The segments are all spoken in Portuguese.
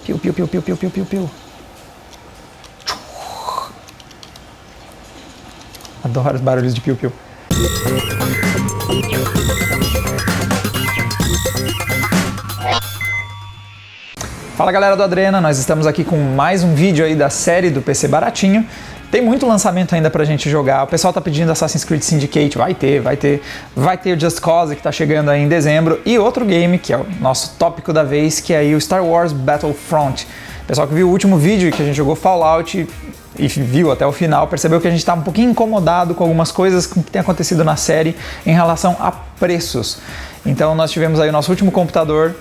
Piu, piu, piu, piu, piu, piu, piu, piu. Adoro os barulhos de piu, piu. Fala galera do Adrena, nós estamos aqui com mais um vídeo aí da série do PC Baratinho. Tem muito lançamento ainda pra gente jogar. O pessoal tá pedindo Assassin's Creed Syndicate, vai ter o Just Cause que tá chegando aí em dezembro e outro game que é o nosso tópico da vez, que é aí o Star Wars Battlefront. O pessoal que viu o último vídeo que a gente jogou Fallout e viu até o final, percebeu que a gente tá um pouquinho incomodado com algumas coisas que tem acontecido na série em relação a preços. Então nós tivemos aí o nosso último computador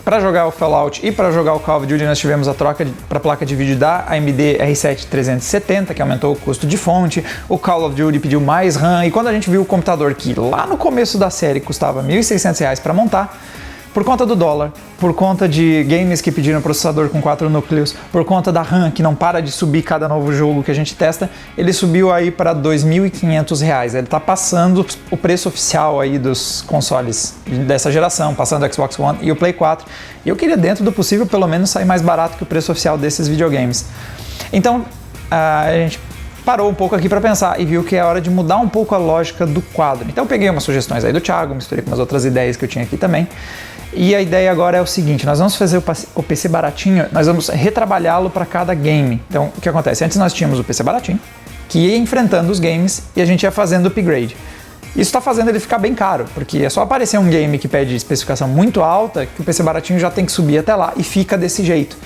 para jogar o Fallout e para jogar o Call of Duty. Nós tivemos a troca para a placa de vídeo da AMD R7 370, que aumentou o custo de fonte. O Call of Duty pediu mais RAM, e quando a gente viu o computador que lá no começo da série custava R$ 1.600 para montar, por conta do dólar, por conta de games que pediram processador com 4 núcleos, por conta da RAM que não para de subir cada novo jogo que a gente testa, ele subiu aí para R$ 2.500. Ele está passando o preço oficial aí dos consoles dessa geração, passando o Xbox One e o Play 4. E eu queria, dentro do possível, pelo menos sair mais barato que o preço oficial desses videogames. Então, a gente parou um pouco aqui para pensar e viu que é hora de mudar um pouco a lógica do quadro. Então eu peguei umas sugestões aí do Thiago, misturei com umas outras ideias que eu tinha aqui também. E a ideia agora é o seguinte: nós vamos fazer o PC Baratinho, nós vamos retrabalhá-lo para cada game. Então, o que acontece? Antes nós tínhamos o PC Baratinho, que ia enfrentando os games e a gente ia fazendo upgrade. Isso está fazendo ele ficar bem caro, porque é só aparecer um game que pede especificação muito alta que o PC Baratinho já tem que subir até lá e fica desse jeito.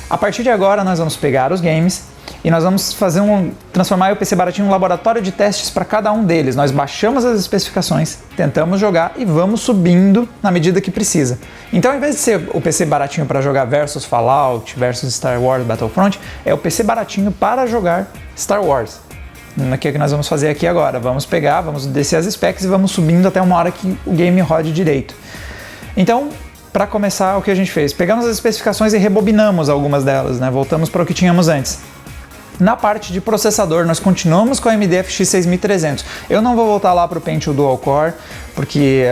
A partir de agora nós vamos pegar os games e nós vamos transformar o PC Baratinho em um laboratório de testes para cada um deles. Nós baixamos as especificações, tentamos jogar e vamos subindo na medida que precisa. Então, ao invés de ser o PC Baratinho para jogar versus Fallout, versus Star Wars Battlefront, é o PC Baratinho para jogar Star Wars. O que é que nós vamos fazer aqui agora? Vamos pegar, vamos descer as specs e vamos subindo até uma hora que o game rode direito. Então, para começar, o que a gente fez? Pegamos as especificações e rebobinamos algumas delas, né? Voltamos para o que tínhamos antes. Na parte de processador, nós continuamos com a AMD FX 6300. Eu não vou voltar lá para o Pentium Dual Core, porque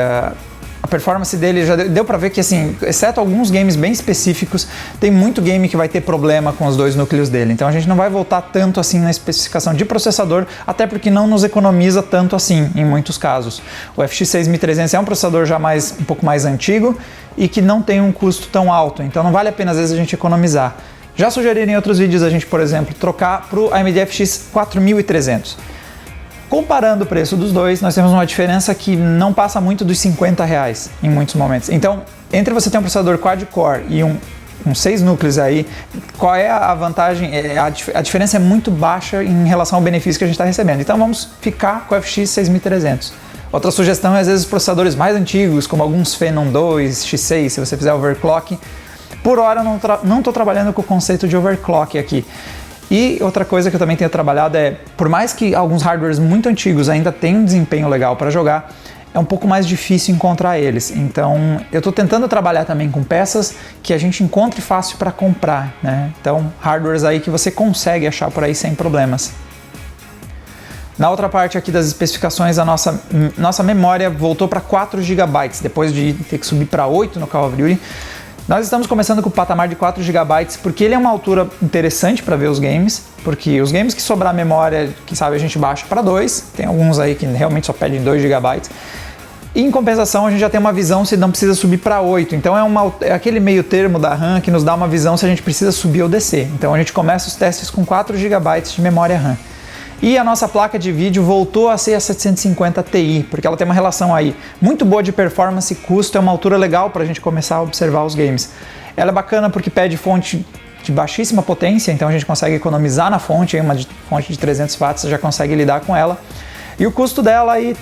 a performance dele já deu para ver que, assim, exceto alguns games bem específicos, tem muito game que vai ter problema com os dois núcleos dele. Então a gente não vai voltar tanto assim na especificação de processador, até porque não nos economiza tanto assim em muitos casos. O FX 6300 é um processador já um pouco mais antigo e que não tem um custo tão alto, então não vale a pena às vezes a gente economizar. Já sugeri em outros vídeos a gente, por exemplo, trocar para o AMD FX 4300. Comparando o preço dos dois, nós temos uma diferença que não passa muito dos R$50 em muitos momentos. Então, entre você ter um processador quad-core e um 6 núcleos aí, qual é a vantagem? A diferença é muito baixa em relação ao benefício que a gente está recebendo. Então vamos ficar com o FX 6300. Outra sugestão é às vezes os processadores mais antigos, como alguns Phenom 2, X6, se você fizer overclock. Por hora eu não estou trabalhando com o conceito de overclock aqui. E outra coisa que eu também tenho trabalhado é, por mais que alguns hardwares muito antigos ainda tenham um desempenho legal para jogar, é um pouco mais difícil encontrar eles. Então eu estou tentando trabalhar também com peças que a gente encontre fácil para comprar, né? Então hardwares aí que você consegue achar por aí sem problemas. Na outra parte aqui das especificações, a nossa memória voltou para 4 GB, depois de ter que subir para 8 no Call of Duty. Nós estamos começando com o patamar de 4 GB, porque ele é uma altura interessante para ver os games, porque os games que sobrar memória, quem sabe a gente baixa para 2, tem alguns aí que realmente só pedem 2 GB. E em compensação a gente já tem uma visão se não precisa subir para 8, então é aquele meio termo da RAM que nos dá uma visão se a gente precisa subir ou descer. Então a gente começa os testes com 4 GB de memória RAM. E a nossa placa de vídeo voltou a ser a 750 Ti, porque ela tem uma relação aí muito boa de performance e custo, é uma altura legal para a gente começar a observar os games. Ela é bacana porque pede fonte de baixíssima potência, então a gente consegue economizar na fonte, uma fonte de 300 watts você já consegue lidar com ela. E o custo dela aí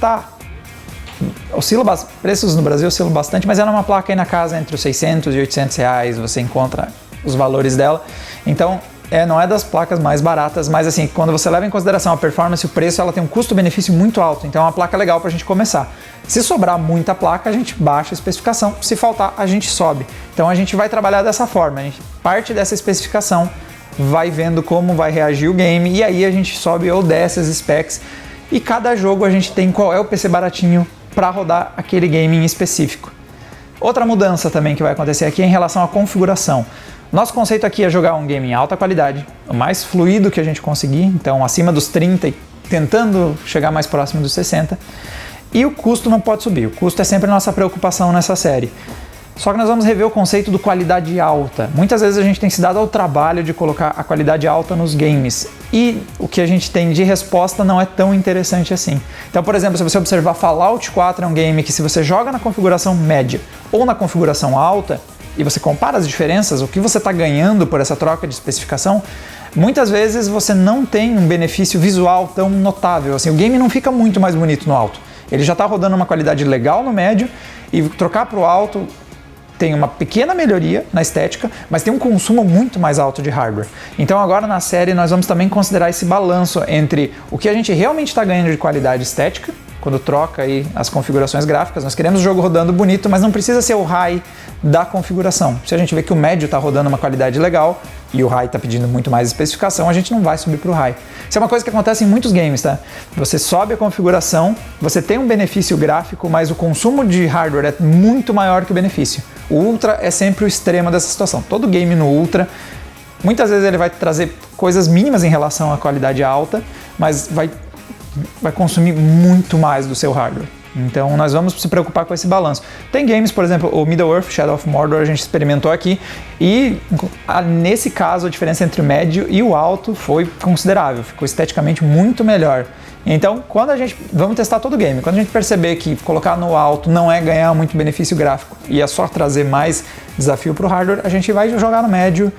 preços no Brasil oscilam bastante, mas ela é uma placa aí na casa entre os 600 e 800 reais, você encontra os valores dela. Então, não é das placas mais baratas, mas assim, quando você leva em consideração a performance e o preço, ela tem um custo-benefício muito alto, então é uma placa legal para a gente começar. Se sobrar muita placa, a gente baixa a especificação, se faltar, a gente sobe. Então a gente vai trabalhar dessa forma, a gente parte dessa especificação, vai vendo como vai reagir o game, e aí a gente sobe ou desce as specs, e cada jogo a gente tem qual é o PC baratinho para rodar aquele game em específico. Outra mudança também que vai acontecer aqui é em relação à configuração. Nosso conceito aqui é jogar um game em alta qualidade, o mais fluido que a gente conseguir, então acima dos 30 e tentando chegar mais próximo dos 60. E o custo não pode subir, o custo é sempre a nossa preocupação nessa série. Só que nós vamos rever o conceito do qualidade alta. Muitas vezes a gente tem se dado ao trabalho de colocar a qualidade alta nos games e o que a gente tem de resposta não é tão interessante assim. Então, por exemplo, se você observar, Fallout 4 é um game que se você joga na configuração média ou na configuração alta e você compara as diferenças, o que você está ganhando por essa troca de especificação, muitas vezes você não tem um benefício visual tão notável. Assim, o game não fica muito mais bonito no alto. Ele já está rodando uma qualidade legal no médio e trocar para o alto tem uma pequena melhoria na estética, mas tem um consumo muito mais alto de hardware. Então agora na série nós vamos também considerar esse balanço entre o que a gente realmente está ganhando de qualidade estética, quando troca aí as configurações gráficas. Nós queremos o jogo rodando bonito, mas não precisa ser o high da configuração. Se a gente vê que o médio está rodando uma qualidade legal e o high está pedindo muito mais especificação, a gente não vai subir para o high. Isso é uma coisa que acontece em muitos games, tá? Você sobe a configuração, você tem um benefício gráfico, mas o consumo de hardware é muito maior que o benefício. O Ultra é sempre o extremo dessa situação. Todo game no Ultra, muitas vezes ele vai trazer coisas mínimas em relação à qualidade alta, mas vai consumir muito mais do seu hardware. Então nós vamos se preocupar com esse balanço. Tem games, por exemplo, o Middle-earth, Shadow of Mordor, a gente experimentou aqui e nesse caso a diferença entre o médio e o alto foi considerável, ficou esteticamente muito melhor. Então vamos testar todo o game, quando a gente perceber que colocar no alto não é ganhar muito benefício gráfico e é só trazer mais desafio para o hardware, a gente vai jogar no médio.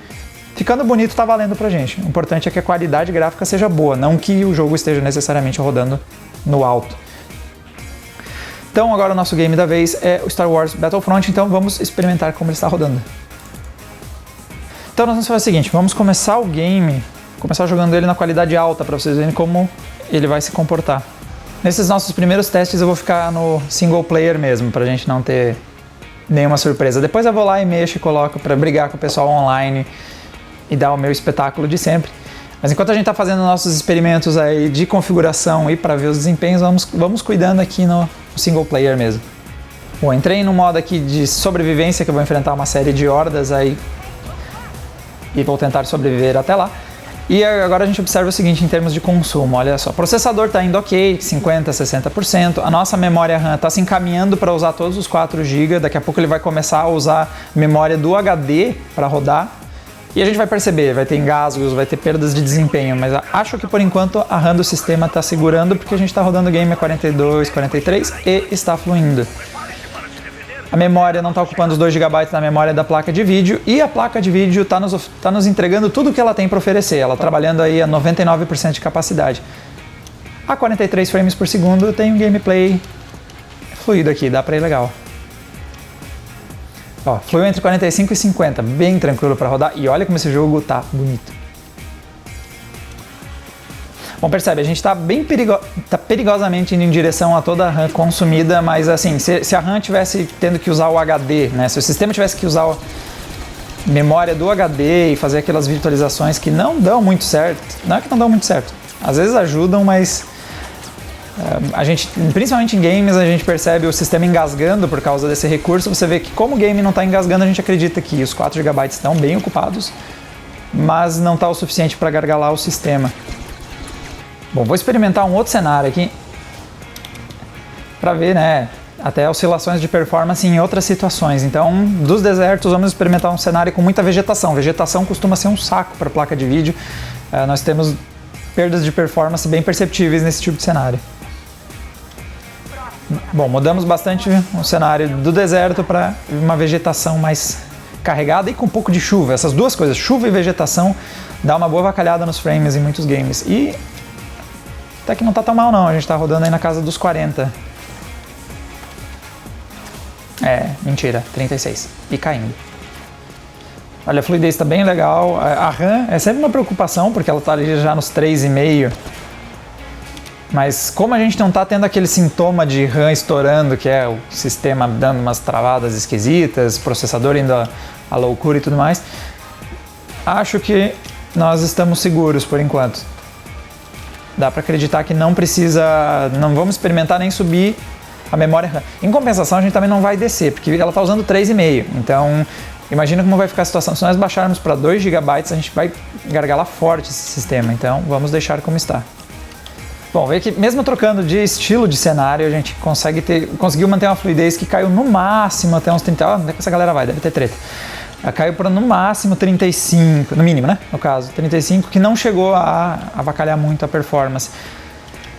Ficando bonito tá valendo pra gente. O importante é que a qualidade gráfica seja boa, não que o jogo esteja necessariamente rodando no alto. Então agora o nosso game da vez é o Star Wars Battlefront, então vamos experimentar como ele está rodando. Então nós vamos fazer o seguinte, vamos começar o game, começar jogando ele na qualidade alta para vocês verem como ele vai se comportar. Nesses nossos primeiros testes eu vou ficar no single player mesmo, pra gente não ter nenhuma surpresa. Depois eu vou lá e mexo e coloco para brigar com o pessoal online e dar o meu espetáculo de sempre. Mas enquanto a gente está fazendo nossos experimentos aí de configuração e para ver os desempenhos, vamos cuidando aqui no single player mesmo. Bom, entrei no modo aqui de sobrevivência, que eu vou enfrentar uma série de hordas aí e vou tentar sobreviver até lá. E agora a gente observa o seguinte em termos de consumo, olha só, o processador está indo ok, 50%, 60%, a nossa memória RAM está se encaminhando para usar todos os 4 GB, daqui a pouco ele vai começar a usar memória do HD para rodar. E a gente vai perceber, vai ter engasgos, vai ter perdas de desempenho, mas acho que por enquanto a RAM do sistema está segurando porque a gente está rodando o game a 42, 43 e está fluindo. A memória não está ocupando os 2 GB da memória da placa de vídeo e a placa de vídeo está nos entregando tudo o que ela tem para oferecer, ela trabalhando aí a 99% de capacidade. A 43 frames por segundo tem um gameplay fluido aqui, dá para ir legal. Ó, fluiu entre 45 e 50, bem tranquilo para rodar e olha como esse jogo tá bonito. Bom, percebe, a gente tá perigosamente indo em direção a toda a RAM consumida, mas assim, se a RAM tivesse tendo que usar o HD, né, se o sistema tivesse que usar a memória do HD e fazer aquelas virtualizações que não dão muito certo, não é que não dão muito certo, às vezes ajudam, mas a gente, principalmente em games, a gente percebe o sistema engasgando por causa desse recurso. Você vê que como o game não está engasgando, a gente acredita que os 4 GB estão bem ocupados, mas não está o suficiente para gargalar o sistema. Bom, vou experimentar um outro cenário aqui para ver, né, até oscilações de performance em outras situações. Então, dos desertos, vamos experimentar um cenário com muita vegetação. Vegetação costuma ser um saco para a placa de vídeo. Nós temos perdas de performance bem perceptíveis nesse tipo de cenário. Bom, mudamos bastante o cenário do deserto para uma vegetação mais carregada e com um pouco de chuva. Essas duas coisas, chuva e vegetação, dá uma boa avacalhada nos frames em muitos games. E até que não tá tão mal não, a gente tá rodando aí na casa dos 40. Mentira, 36. E caindo. Olha, a fluidez está bem legal. A RAM é sempre uma preocupação, porque ela tá ali já nos 3,5. Mas como a gente não está tendo aquele sintoma de RAM estourando, que é o sistema dando umas travadas esquisitas, processador indo à loucura e tudo mais, acho que nós estamos seguros por enquanto. Dá para acreditar que não vamos experimentar nem subir a memória RAM. Em compensação, a gente também não vai descer, porque ela está usando 3,5. Então, imagina como vai ficar a situação. Se nós baixarmos para 2 GB, a gente vai gargalar forte esse sistema. Então, vamos deixar como está. Bom, vê que mesmo trocando de estilo de cenário, a gente conseguiu manter uma fluidez que caiu no máximo até uns 30. Onde é que essa galera vai? Deve ter treta. Ela caiu para no máximo 35, no mínimo, né? No caso, 35, que não chegou a avacalhar muito a performance.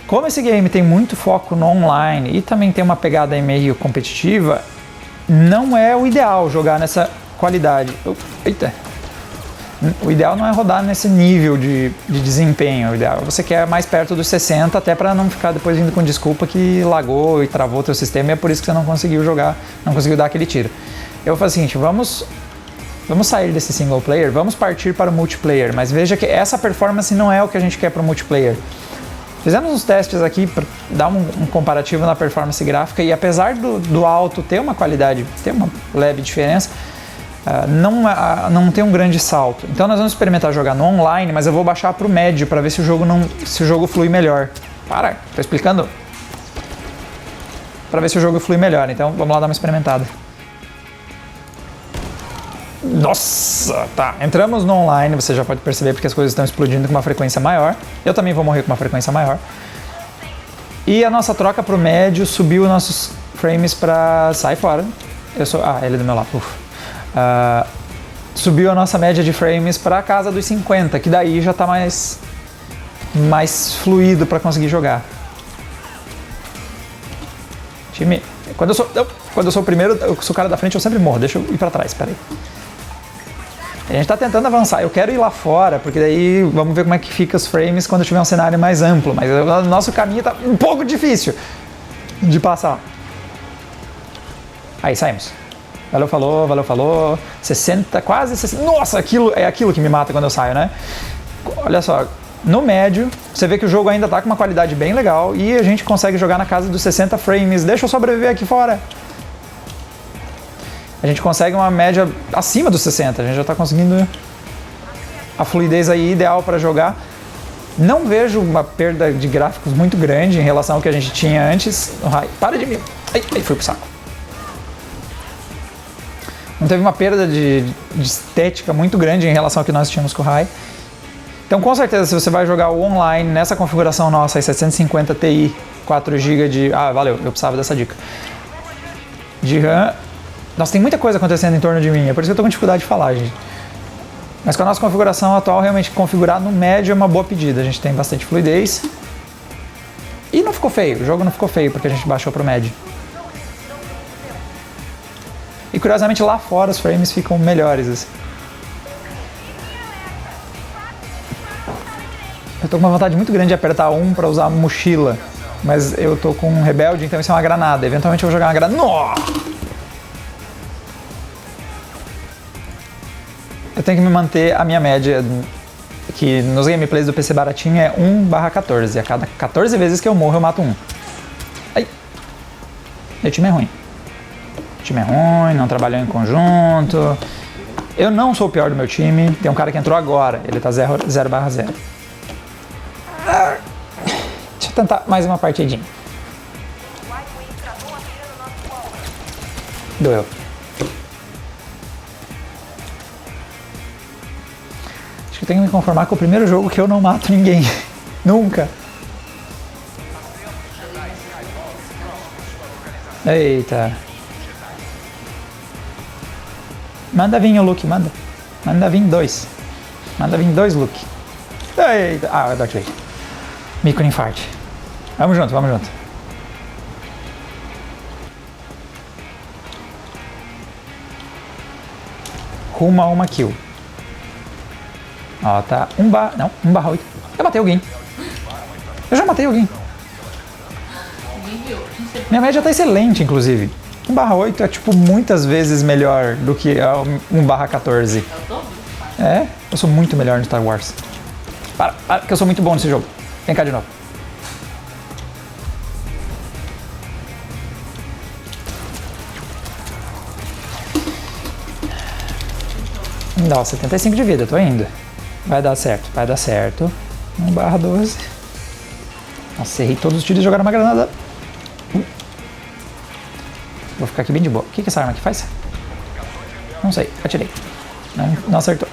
Como esse game tem muito foco no online e também tem uma pegada aí meio competitiva, não é o ideal jogar nessa qualidade. Eita! O ideal não é rodar nesse nível de desempenho. O ideal é você quer mais perto dos 60, até para não ficar depois vindo com desculpa que lagou e travou o teu sistema e é por isso que você não conseguiu jogar, não conseguiu dar aquele tiro. Eu vou fazer o seguinte, vamos sair desse single player, vamos partir para o multiplayer, mas veja que essa performance não é o que a gente quer para o multiplayer. Fizemos uns testes aqui para dar um comparativo na performance gráfica e apesar do alto ter uma qualidade, ter uma leve diferença, não tem um grande salto. Então nós vamos experimentar jogar no online, mas eu vou baixar para o médio para ver se o jogo flui melhor. Tô explicando? Para ver se o jogo flui melhor, então vamos lá dar uma experimentada. Nossa, tá. Entramos no online, você já pode perceber porque as coisas estão explodindo com uma frequência maior. Eu também vou morrer com uma frequência maior. E a nossa troca pro médio subiu nossos frames para... Sai fora. Ele é do meu lado. Subiu a nossa média de frames para casa dos 50, que daí já tá mais fluido para conseguir jogar. Time... Quando eu sou o primeiro, eu sou o cara da frente, eu sempre morro. Deixa eu ir para trás, peraí. A gente está tentando avançar, eu quero ir lá fora, porque daí vamos ver como é que fica os frames quando tiver um cenário mais amplo, mas o nosso caminho está um pouco difícil de passar. Aí, saímos. Valeu, falou. 60, quase 60. Nossa, é aquilo que me mata quando eu saio, né? Olha só, no médio, você vê que o jogo ainda está com uma qualidade bem legal e a gente consegue jogar na casa dos 60 frames. Deixa eu sobreviver aqui fora. A gente consegue uma média acima dos 60, a gente já está conseguindo a fluidez aí ideal para jogar. Não vejo uma perda de gráficos muito grande em relação ao que a gente tinha antes. Para de mim! Aí fui pro saco. Não teve uma perda de estética muito grande em relação ao que nós tínhamos com o High. Então, com certeza, se você vai jogar o online nessa configuração nossa, aí 750 Ti, 4 GB de... valeu, eu precisava dessa dica. De RAM... Nossa, tem muita coisa acontecendo em torno de mim, é por isso que eu tô com dificuldade de falar, gente. Mas com a nossa configuração atual, realmente configurar no médio é uma boa pedida. A gente tem bastante fluidez. E não ficou feio, o jogo não ficou feio porque a gente baixou pro médio. E curiosamente lá fora os frames ficam melhores, assim. Eu tô com uma vontade muito grande de apertar um para usar a mochila. Mas eu tô com um rebelde, então isso é uma granada. Eventualmente eu vou jogar uma granada. Nossa! Eu tenho que me manter a minha média, que nos gameplays do PC baratinho é 1/14. A cada 14 vezes que eu morro, eu mato um. Ai! Meu time é ruim. O time é ruim, não trabalhou em conjunto. Eu não sou o pior do meu time. Tem um cara que entrou agora, ele tá 0/0. Deixa eu tentar mais uma partidinha. Doeu. Eu tenho que me conformar com o primeiro jogo que eu não mato ninguém. Nunca. Eita. Manda vir o Luke, manda. Manda vir 2. Manda vir 2 Luke. Eita. É Darth Vader. Microinfarte. Vamos junto, vamos junto. Rumo a uma kill. Ó, tá 1/8. Eu matei alguém. Eu já matei alguém. Minha média tá excelente, inclusive. 1/8 é, tipo, muitas vezes melhor do que a 1/14. Eu sou muito melhor no Star Wars. Para, que eu sou muito bom nesse jogo. Vem cá de novo. Dá 75 de vida, tô indo. Vai dar certo, vai dar certo. 1/12. Nossa, errei todos os tiros e jogaram uma granada. ficar aqui bem de boa. O que essa arma aqui faz? Não sei, atirei. Não acertou.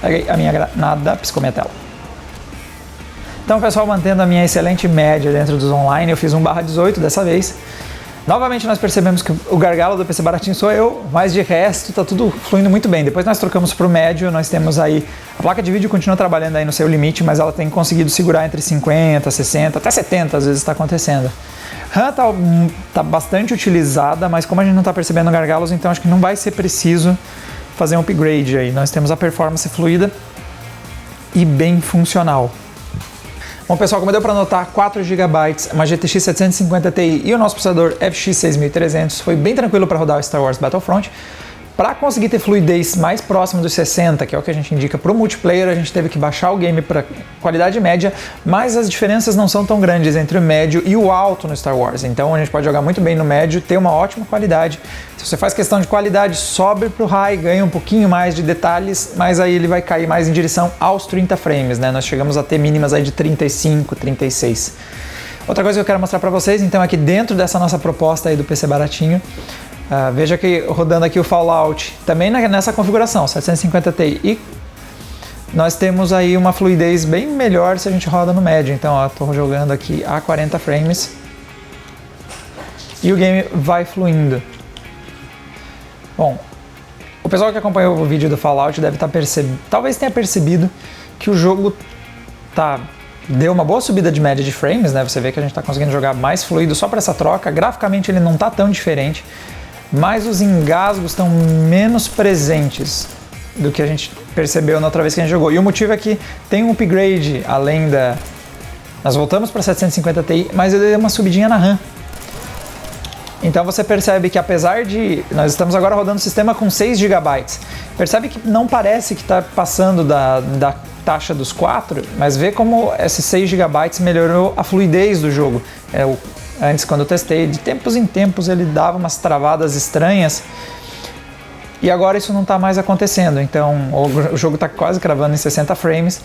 Peguei a minha granada, piscou minha tela. Então, pessoal, mantendo a minha excelente média dentro dos online, eu fiz 1/18 dessa vez. Novamente nós percebemos que o gargalo do PC baratinho sou eu, mas de resto tá tudo fluindo muito bem. Depois nós trocamos para o médio, nós temos aí, a placa de vídeo continua trabalhando aí no seu limite, mas ela tem conseguido segurar entre 50, 60, até 70 às vezes está acontecendo. RAM tá bastante utilizada, mas como a gente não está percebendo gargalos, então acho que não vai ser preciso fazer um upgrade aí. Nós temos a performance fluida e bem funcional. Bom, pessoal, como deu para notar, 4 GB, uma GTX 750 Ti e o nosso processador FX 6300, foi bem tranquilo para rodar o Star Wars Battlefront. Para conseguir ter fluidez mais próxima dos 60, que é o que a gente indica para o multiplayer, a gente teve que baixar o game para qualidade média, mas as diferenças não são tão grandes entre o médio e o alto no Star Wars. Então a gente pode jogar muito bem no médio, ter uma ótima qualidade. Se você faz questão de qualidade, sobe para o high, ganha um pouquinho mais de detalhes, mas aí ele vai cair mais em direção aos 30 frames, né? Nós chegamos a ter mínimas aí de 35, 36. Outra coisa que eu quero mostrar para vocês, então, é que dentro dessa nossa proposta aí do PC baratinho, veja que rodando aqui o Fallout, também nessa configuração, 750 Ti, e nós temos aí uma fluidez bem melhor se a gente roda no médio. Então, estou jogando aqui a 40 frames e o game vai fluindo. Bom, o pessoal que acompanhou o vídeo do Fallout deve estar talvez tenha percebido que o jogo deu uma boa subida de média de frames, né? Você vê que a gente está conseguindo jogar mais fluido só para essa troca. Graficamente ele não está tão diferente, mas os engasgos estão menos presentes do que a gente percebeu na outra vez que a gente jogou. E o motivo é que tem um upgrade além da... Nós voltamos para 750 Ti, mas eu dei uma subidinha na RAM. Então você percebe que apesar de... Nós estamos agora rodando o sistema com 6 GB. Percebe que não parece que está passando da taxa dos 4, mas vê como esses 6 GB melhorou a fluidez do jogo. Antes, quando eu testei, de tempos em tempos ele dava umas travadas estranhas e agora isso não está mais acontecendo. Então o jogo está quase cravando em 60 frames.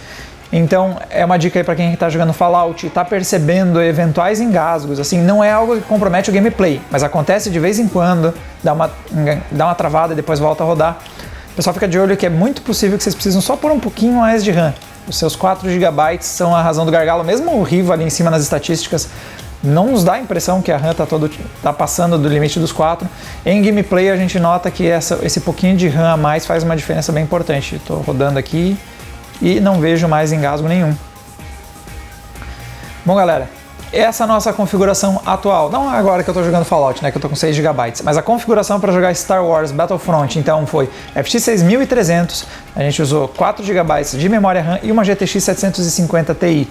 Então é uma dica aí para quem está jogando Fallout e está percebendo eventuais engasgos. Assim, não é algo que compromete o gameplay, mas acontece de vez em quando, dá uma travada e depois volta a rodar. O pessoal fica de olho que é muito possível que vocês precisam só por um pouquinho mais de RAM. Os seus 4 GB são a razão do gargalo. Mesmo o Riva ali em cima nas estatísticas não nos dá a impressão que a RAM tá passando do limite dos 4. Em gameplay a gente nota que esse pouquinho de RAM a mais faz uma diferença bem importante. Estou rodando aqui e não vejo mais engasgo nenhum. Bom, galera, essa é a nossa configuração atual. Não agora que eu estou jogando Fallout, né, que eu estou com 6 GB, mas a configuração para jogar Star Wars Battlefront, então, foi FX 6300, a gente usou 4 GB de memória RAM e uma GTX 750 Ti.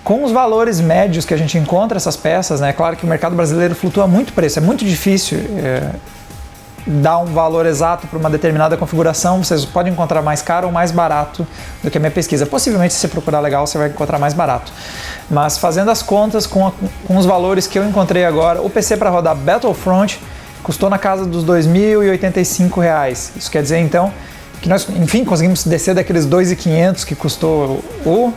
Com os valores médios que a gente encontra essas peças, né, é claro que o mercado brasileiro flutua muito preço, é muito difícil dar um valor exato para uma determinada configuração. Vocês podem encontrar mais caro ou mais barato do que a minha pesquisa. Possivelmente, se você procurar legal, você vai encontrar mais barato. Mas fazendo as contas com os valores que eu encontrei agora, o PC para rodar Battlefront custou na casa dos R$ 2.085. Isso quer dizer, então, que nós, enfim, conseguimos descer daqueles 2.500 que custou o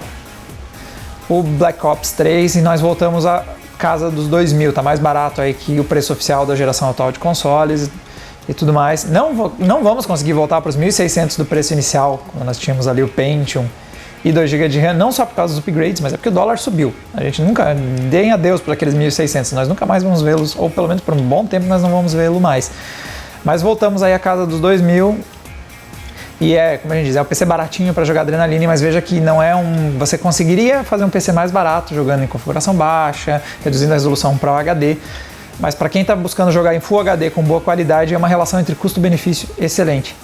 Black Ops 3 e nós voltamos à casa dos 2.000. Tá mais barato aí que o preço oficial da geração atual de consoles e tudo mais. Não vamos conseguir voltar para os 1.600 do preço inicial, quando nós tínhamos ali o Pentium e 2 GB de RAM, não só por causa dos upgrades, mas é porque o dólar subiu. A gente nunca, deem adeus por aqueles 1.600, nós nunca mais vamos vê-los, ou pelo menos por um bom tempo nós não vamos vê-lo mais. Mas voltamos aí à casa dos 2.000 e como a gente diz, é um PC baratinho para jogar Adrenaline, mas veja que não é você conseguiria fazer um PC mais barato jogando em configuração baixa, reduzindo a resolução para o HD. Mas para quem está buscando jogar em Full HD com boa qualidade, é uma relação entre custo-benefício excelente.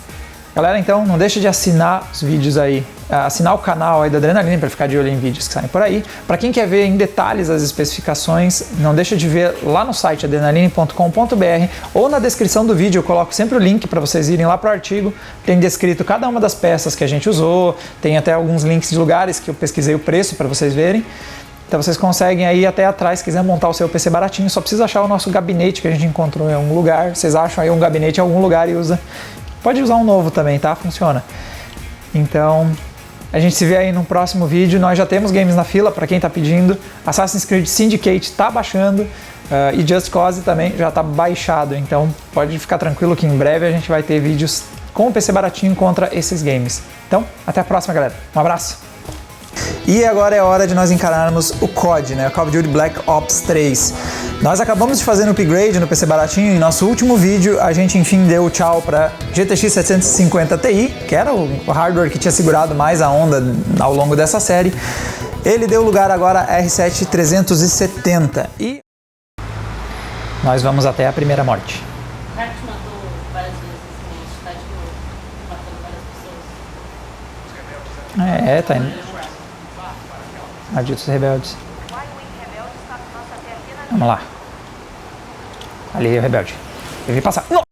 Galera, então não deixe de assinar os vídeos aí, assinar o canal aí da Adrenaline para ficar de olho em vídeos que saem por aí. Para quem quer ver em detalhes as especificações, não deixe de ver lá no site adrenaline.com.br ou na descrição do vídeo eu coloco sempre o link para vocês irem lá para o artigo. Tem descrito cada uma das peças que a gente usou, tem até alguns links de lugares que eu pesquisei o preço para vocês verem. Então vocês conseguem aí até atrás, se quiser montar o seu PC baratinho, só precisa achar o nosso gabinete que a gente encontrou em algum lugar. Vocês acham aí um gabinete em algum lugar e usa. Pode usar um novo também, tá? Funciona. Então, A gente se vê aí no próximo vídeo. Nós já temos games na fila, para quem tá pedindo. Assassin's Creed Syndicate tá baixando. E Just Cause também já tá baixado. Então pode ficar tranquilo que em breve a gente vai ter vídeos com o PC baratinho contra esses games. Então, até a próxima, galera. Um abraço! E agora é hora de nós encararmos o COD, né? Call of Duty Black Ops 3. Nós acabamos de fazer um upgrade no PC baratinho. Em nosso último vídeo, a gente enfim deu tchau para GTX 750 Ti, que era o hardware que tinha segurado mais a onda ao longo dessa série. Ele deu lugar agora a R7 370. E nós vamos até a primeira morte. O cara te matou várias vezes, assim, a gente tá de novo, matando várias pessoas. Tá indo. Malditos rebeldes. Vamos lá. Ali é o rebelde. Eu vi passar. Não!